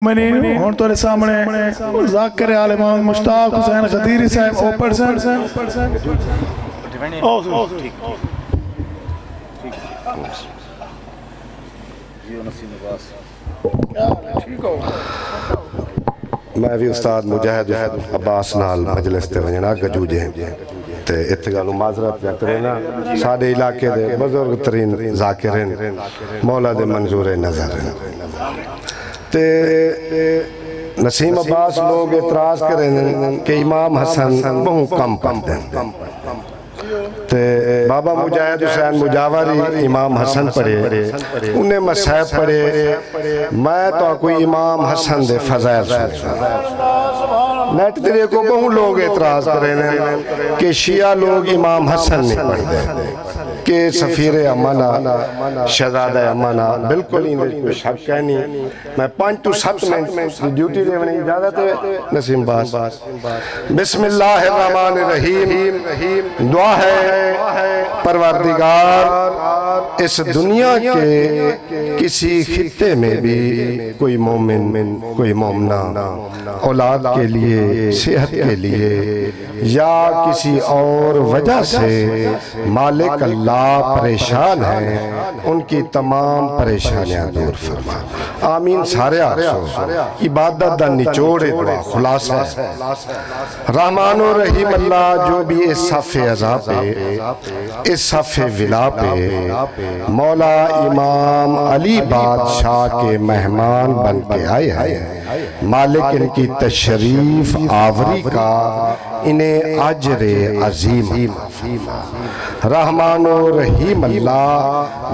मैंने हुण तोरे सामने ज़ाकिर आले मोहम्मद मुश्ताक हुसैन खदीरी साहब ओपर मैं भी उस्ताद मुजाहिद अब्बास नाल मजलिस ते वजना गजूजे ते इत्थे गल माजरत पिया करे ना साडे इलाके दे बुजुर्ग तरीन ज़ाकिरीन मौला दे मंजूर नज़र ते नसीम अब्बास लोग एतराज़ करें कि इमाम हसन बहु कम पढ़ते हैं ते बाबा मुजाहिद हुसैन मुजावरी इमाम हसन पढ़े उन्हें मसहब पढ़े मैं तो कोई इमाम हसन दे फज़ाइल नेट तेरे को बहु लोग एतराज़ करें कि शिया लोग इमाम हसन नहीं पढ़ते कि सफ़ीर अमाना शहज़ादा अमाना बिल्कुल कोई शक है नहीं। मैं 5 to 7 मिनट ड्यूटी देने इजाज़त है नसीम बास। बिस्मिल्लाहिर्रहमानिर्रहीम दुआ है परवरदिगार इस दुनिया के किसी खित्ते में भी कोई मोमिन कोई मोमना औलाद के लिए सेहत के लिए या किसी और वजह से मालिक अल्लाह परेशान है उनकी तमाम परेशानियां दूर फरमा आमीन। सारे आखो इबादत दा निचोड़ खुलासा रहमान और रहीम अल्लाह जो भी इस साफे अज़ा पे इस साफे विला पे मौला इमाम अली बादशाह के मेहमान बन के आए हैं मालिक इनकी तशरीफ आवरी का इन्हें अजरे अजीम रहमान और रहीम अल्लाह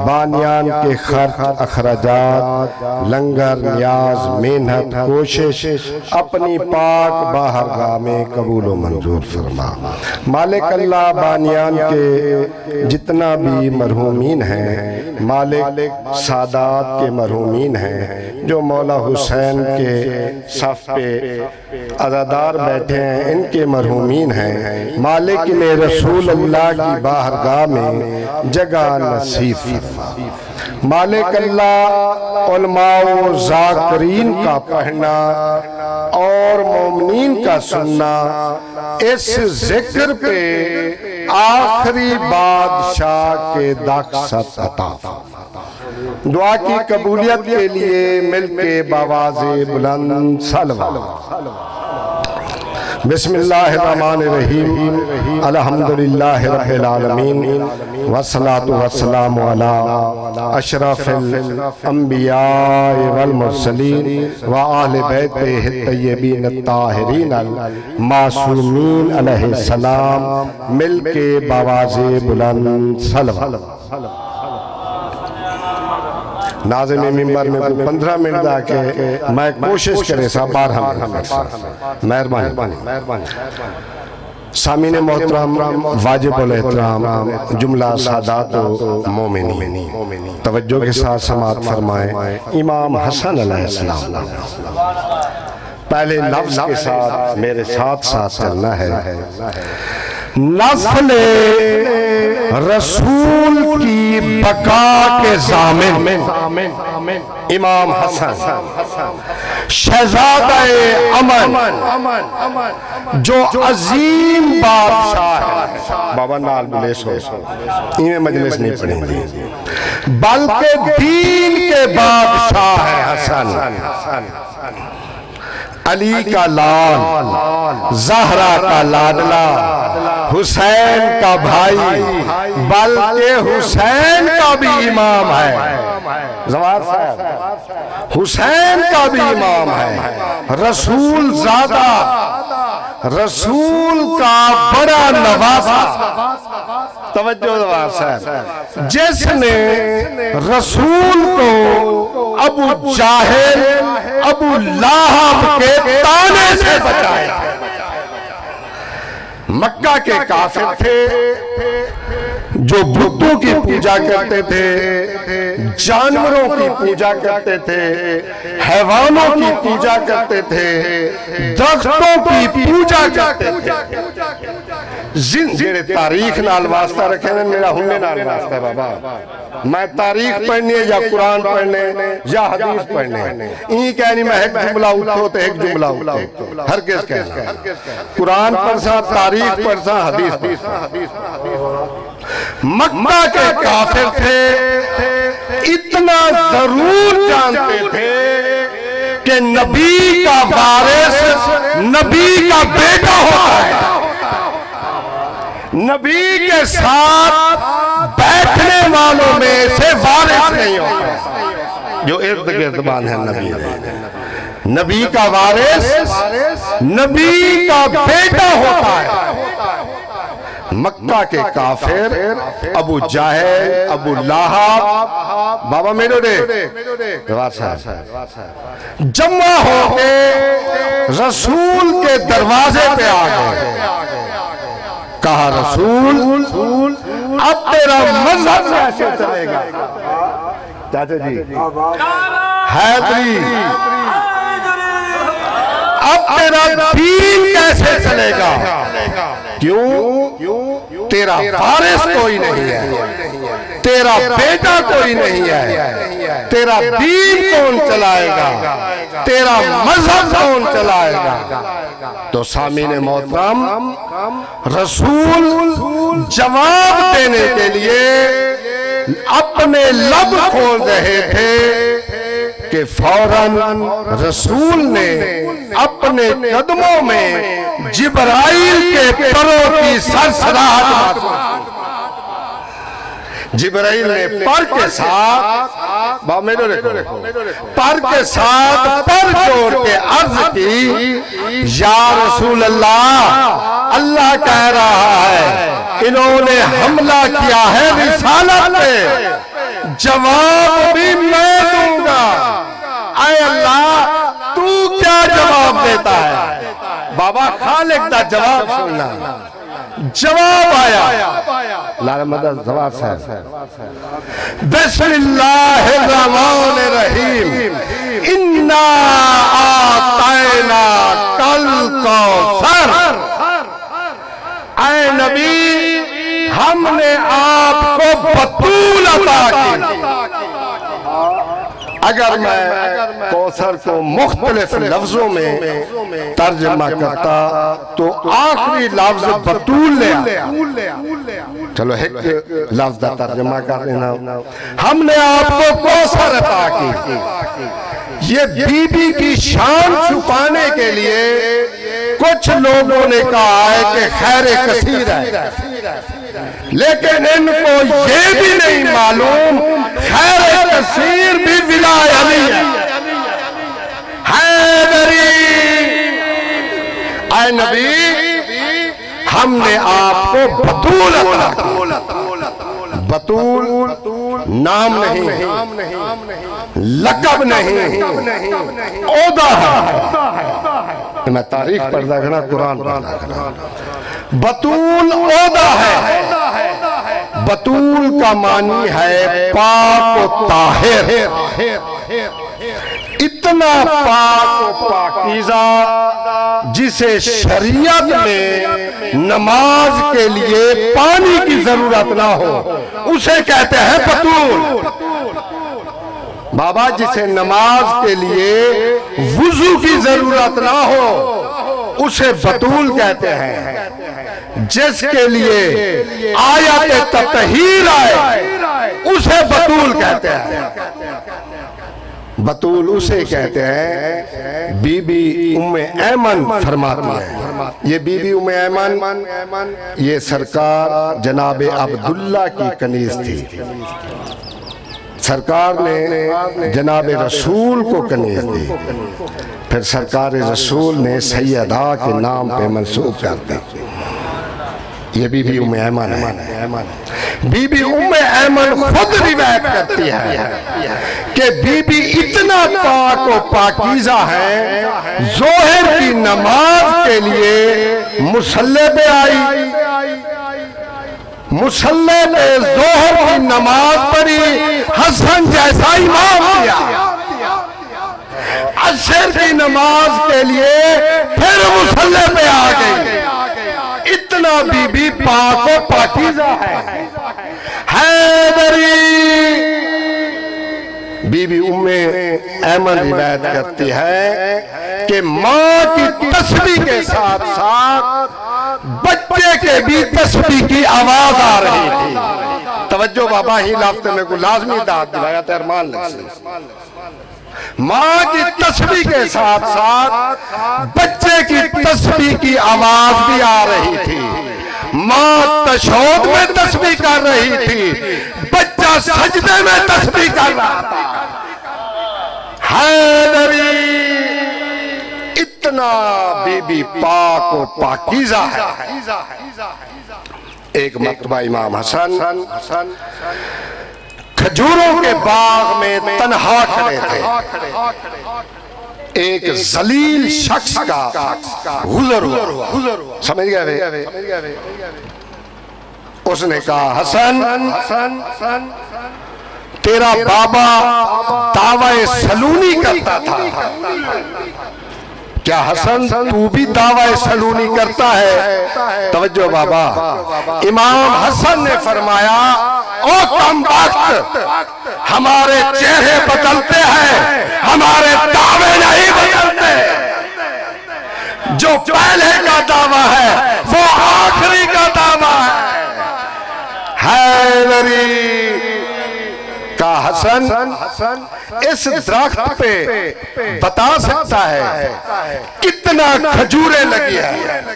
बानियान के खर्च अखराजात लंगर न्याज मेहनत कोशिश अपनी पाक बाहरगाह में कबूल व मंजूर फरमा। मालिक अल्लाह बानियान के जितना भी मरहूमीन हैं मालिक सादात के मरहूमीन हैं जो मौला हुसैन के सफ पे अज़ादार बैठे हैं इनके मरहूमीन हैं मालिक ने रसूल अल्लाह की बाहरगाह में जगह नसीब फरमा। मालिक अल्लाह उलमाओ ज़ाकिरीन का पढ़ना और मोमिनीन का सुनना इस जिक्र पे आखिरी बादशाह के दख्सत अता दुआ की कबूलियत के लिए मिलके बावाज़े बुलंद सलवात। बिस्मिल्लाहिर्रहमानिर्रहीम अल्हम्दुलिल्लाहि रब्बिल आलमीन वस्सलातु वस्सलामु अला अशरफिल अंबिया वल मुरसलीन व आले बैतिहि तय्यबीन अत्ताहिरीन अल मासूमीन अलैहिस्सलाम मिलके बावाज़े बुलंद सलवात। नाज़िम मिंबर में 15 मिनट आके मैं कोशिश करे सा 12 मेहरबानी सामीने मोहतरम वाजिबुल एहतराम जुमला सादात मोमिनी तवज्जो के साथ समाअत फरमाएं। इमाम हसन अलैहिस्सलाम पहले लफ्ज के साथ मेरे साथ साथ चलना है। नस्ल रसूल की बका के ज़ामिन इमाम हसन शहज़ादा अमन जो अजीम बादशाह है बाबा नाल बुलेस हो इन्हें मजलिस नहीं पढ़ेंगे बल्कि दीन के बादशाह है हसन अली का लाल ज़हरा का लाडला हुसैन का भाई बल्कि हुसैन का भी इमाम है जवाब साहब हुसैन का भी इमाम है रसूल ज़ादा रसूल का बड़ा नवासा तवज्जो जवाब साहब जिसने रसूल को अबू जाहिल अबू लाहब के ताने से बचाया। मक्का के काफिर थे जो बुतों की पूजा करते थे जानवरों की पूजा करते थे हैवानों की पूजा करते थे दरख्तों की पूजा करते थे जेड़े तारीख नाल वास्ता रखे ने मेरा हुन्ने नाल वास्ता है बाबा। मैं तारीख पढ़नी है या कुरान पढ़ने या हदीस पढ़ने ई कहनी मैं एक जुमला उठो तो एक जुमला उठो हर किस कहना कुरान पढ़सा तारीख पढ़सा हदीस मक्का के काफिर थे इतना जरूर जानते थे कि नबी का वारिस नबी का बेटा होता है, नबी के साथ बैठने वालों में से वारिस नहीं होता जो इर्द गिर्द बान है नबी। नबी का वारिस नबी का बेटा होता है। मक्का के काफिर अबू जाहिल अबू लहब बाबा मेरो दे जमा होके रसूल के दरवाजे पे आ गए। कहा रसूल अब तेरा मजहब कैसे चलेगा? चाचा जी हैदरी अब तेरा दीन कैसे चलेगा? क्यों? तेरा वारिस कोई नहीं है, तेरा बेटा कोई नहीं है, तेरा दीन कौन चलाएगा, तेरा मजहब कौन चलाएगा? तो सामीने मोहतरम रसूल जवाब देने के लिए अपने लब खोल रहे थे कि फौरन रसूल ने अपने कदमों में जिब्राइल के परों की सरसराहट जिब्राइल ने पर के साथ पर के साथ पर जोड़ के अर्ज की या रसूल अल्लाह, अल्लाह कह रहा है इन्होंने हमला किया है रिसालत पे, जवाब भी मैं दूंगा। आए अल्लाह तू क्या जवाब देता है? बाबा खालिक दा जवाब सुनना। जवाब आया लाला मदद जवाब साहब बिस्मिल्लाहिर्रहमानिर्रहीम इन्ना आतैना कल कौसर। ऐ नबी हमने आपको बतूल अता की। अगर मैं कौसर को मुख्तलिफ लफ्जों में तर्जमा करता तो आखिरी लफ्ज बतूल ले आया। चलो एक लफ्ज का तर्जमा कर लेना। हमने आपको कौसर अता की। ये बीबी की शान छुपाने के लिए कुछ लोगों ने कहा है कि खैर कसीर है, लेकिन इनको ये भी नहीं मालूम खैर कसीर भी विलाय अली है। हैदरी ऐ नबी हमने आपको बतूल अता की। बतूल नाम नहीं, लकब नहीं, ओदा है। मैं तारीख पढ़ता खड़ा कुरान पढ़ता खड़ा। बतूल ओदा है। बतूल का मानी है पाक व ताहिर। इतना पाक व पाकीज़ा जिसे शरीयत में नमाज के लिए पानी की जरूरत ना हो उसे कहते हैं बतूल। बाबा जिसे नमाज के लिए वुजू की जरूरत ना हो उसे बतूल कहते हैं। जिसके लिए आयत ततहीर आए उसे बतूल कहते हैं। बतूल उसे कहते हैं। बीबी उम्मे ऐमन फरमाती है। ये बीबी उम्मे ऐमन ये सरकार जनाबे अब्दुल्ला की कनीज थी। सरकार ने जनाबे रसूल को कनीज दी, फिर सरकार रसूल ने सैयदा के नाम पे मंसूब कर दी। ये बीबी उम्मे ऐमन है। बीबी उम्मे ऐमन खुद रिवायत करती है कि बीबी इतना पाक व पाकीज़ा है, जोहर की नमाज के लिए मुसल्ले पे आई, मुसल्ले पे जोहर की नमाज पढ़ी, हसन जैसा इमाम किया। असर की नमाज के लिए फिर मुसल्ले पे आ गई। इतना बीबी पाक व पाकीज़ा है। हैदरी बीबी उम्मे ऐमन रिवायत करती है कि माँ की तस्बीह के साथ साथ बच्चे के भी तस्बीह की आवाज आ रही थी। तवज्जो बाबा ही लाफ्ते में को लाजमी दाद दिलाया तेरमान लग माँ की तस्बीह के साथ साथ बच्चे की तस्बीह की आवाज भी आ रही थी। माँ तशहूद में तस्बीह कर रही थी, बच्चा सजदे में तस्बीह कर रहा था। हैदरी इतना बीबी पाक और पाकीज़ा है। एक मरतबा इमाम हसन खजूरों के बाग में तन्हा खड़े थे। एक जलील शख्स का गुजर हुआ। समझ गए? उसने कहा हसन तेरा बाबा दावा सलूनी करता था, क्या हसन तू भी दावा सलूनी करता है? तवज्जो बाबा, इमाम हसन ने फरमाया ओ कम वक्त, हमारे चेहरे बदलते हैं, हमारे दावे नहीं बदलते। जो पहले का दावा है वो आखिरी का दावा है। हैदरी का हसन इस दरख्त पे बता सकता है कितना खजूरें लगी है।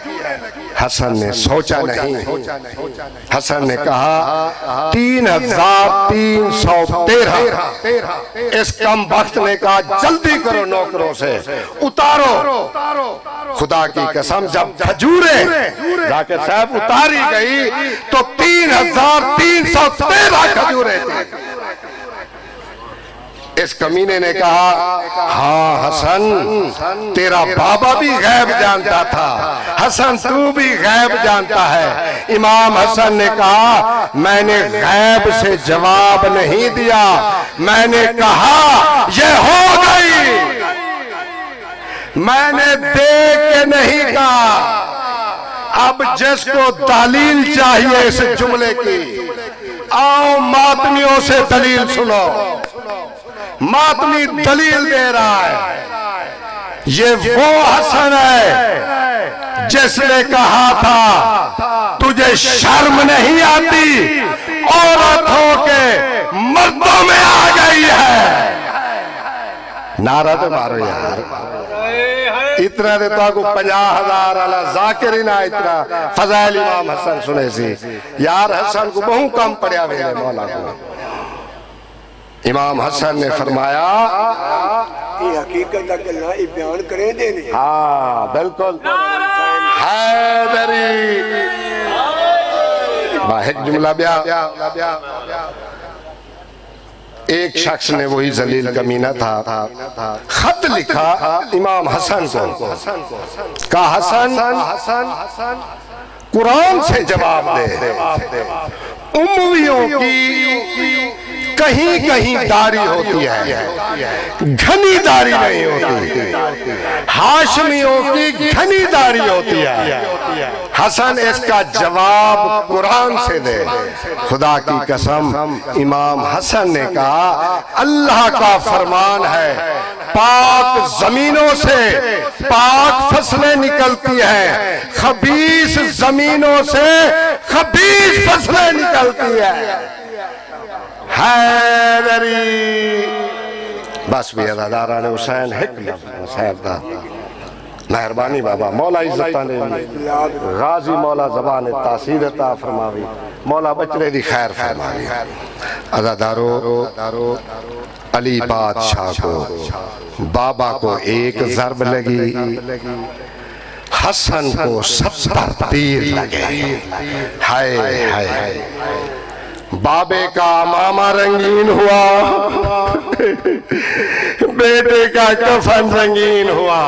हसन ने सोचा नहीं। हसन ने कहा 3313। इस कम वक्त ने कहा जल्दी करो, नौकरों से उतारो। खुदा की कसम जब खजूरें जाकर साहब उतारी गई तो 3313 खजूरें थी। इस कमीने ने कहा हाँ हसन तेरा बाबा भी गैब जानता था, हसन तू भी गैब जानता है। इमाम हसन ने कहा मैंने गैब से जवाब नहीं दिया, मैंने कहा ये हो गई, मैंने देख के नहीं कहा। अब जिसको दलील चाहिए इस जुमले की, आओ मातमियों से दलील सुनो। मातमी दलील दे रहा है ये वो हसन है जिसने कहा था तुझे शर्म नहीं आती, औरत होके मर्दों में आ गई है। नारा तो मारो यार, इतना दे तो आपको 50,000 अला जाकिरीन इतना फजाइल इमाम हसन सुने सी यार। हसन को बहु कम पड़ा मेरे मौला को। इमाम हसन ने फरमाया ये हकीकत का बयान करे देने। हाँ बिल्कुल। हैदरी वाहिद जुमला ब्या। एक शख्स ने वही जलील कमीना था खत लिखा इमाम हसन को, कहा हसन कुरान से जवाब दे। उम्मवियों की कहीं कहीं दाढ़ी होती है, घनी दाढ़ी नहीं होती। हाशमियों की घनी दाढ़ी होती है। हसन इसका जवाब कुरान से दे। खुदा की कसम इमाम हसन ने कहा अल्लाह का फरमान है पाक जमीनों से पाक फसलें निकलती हैं, खबीस जमीनों से खबीस फसलें निकलती है। हैदरी बस भी अदादारा ने हुसैन मेहरबानी बाबा मौला इज्जत गाजी मौला जबान तासीर अता फरमावी, मौला बचरे दी खैर फरमावी। अदादारो अली बादशाह को बाबा को एक ज़रब लगी, हसन को 70 तीर लगे। हाय हाय बाबे का मामा रंगीन हुआ, बेटे का कफन रंगीन हुआ।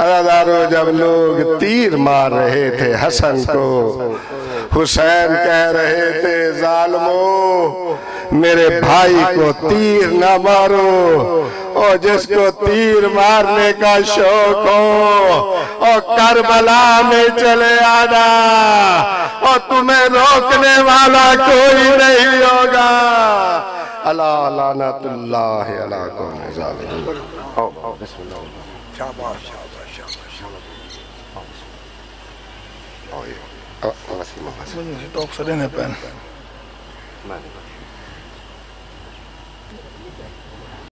अज़ादारों, जब लोग तीर मार रहे थे हसन को, हुसैन कह रहे थे जालिमो मेरे भाई को तीर न मारो, और जिसको तीर मारने का शौक हो और करबला में चले आना, और तुम्हें रोकने वाला कोई नहीं होगा। अला लानतुल्लाह अला कुल्लि ज़ालिम। बिस्मिल्लाह। शाबाश शाबाश शाबाश शाबाश।